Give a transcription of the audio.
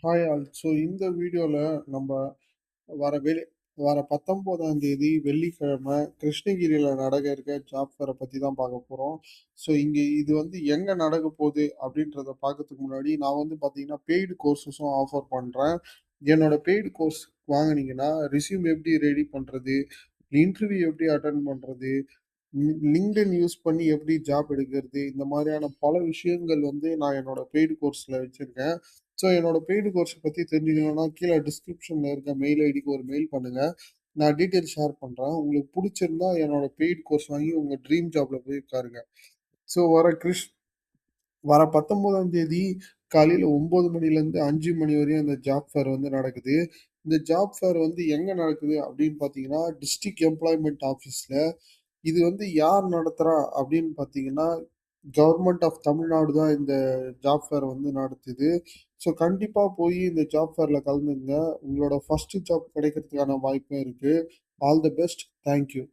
Hi all. So இந்த வீடியோல நம்ம வர வெளி வர 19ஆம் தேதி வெள்ளிக்கிழமை கிருஷ்ணகிரியில நடக்க இருக்க ஜாப் ஃபேர பத்தி தான் பார்க்க போறோம். ஸோ இங்க இது வந்து எங்க நடக்க போகுது அப்படின்றத பார்க்கறதுக்கு முன்னாடி, நான் வந்து பார்த்தீங்கன்னா, பெய்டு கோர்ஸஸும் ஆஃபர் பண்றேன். என்னோட பெய்டு கோர்ஸ் வாங்குனீங்கன்னா, ரெஸ்யூம் எப்படி ரெடி பண்றது? இன்டர்வியூ எப்படி அட்டெண்ட் பண்றது? லிங்க்டின் யூஸ் பண்ணி எப்படி ஜாப் எடுக்கிறது? இந்த மாதிரியான பல விஷயங்கள் வந்து நான் என்னோட பெய்டு கோர்ஸ்ல வச்சிருக்கேன். ஸோ என்னோட பெய்டு கோர்ஸ பத்தி தெரிஞ்சுக்கணும்னா, கீழ டிஸ்கிரிப்ஷன்ல இருக்க மெயில் ஐடிக்கு ஒரு மெயில் பண்ணுங்க. நான் டீட்டெயில் ஷேர் பண்றேன். உங்களுக்கு புடிச்சிருந்தா என்னோட பெய்டு கோர்ஸ் வாங்கி உங்க ட்ரீம் ஜாப்ல போய் உட்காருங்க. ஸோ வர 19ஆம் தேதி காலையில 9 மணிலேருந்து 5 மணி வரையும் இந்த ஜாப் ஃபேர் வந்து நடக்குது. இந்த ஜாப் ஃபேர் வந்து எங்க நடக்குது அப்படின்னு பார்த்தீங்கன்னா, டிஸ்ட்ரிக்ட் எம்ப்ளாய்மென்ட் ஆஃபீஸ்ல. இது வந்து யார் நடத்துறா அப்படின்னு பார்த்தீங்கன்னா, கவர்மெண்ட் ஆஃப் தமிழ்நாடு தான் இந்த ஜாப் ஃபேர் வந்து நடத்துது. ஸோ கண்டிப்பா போய் இந்த ஜாப் ஃபேர்ல கலந்துங்க. உங்களோட ஃபர்ஸ்ட் ஜாப் கிடைக்கிறதுக்கான வாய்ப்பும் இருக்கு. All the best. Thank you.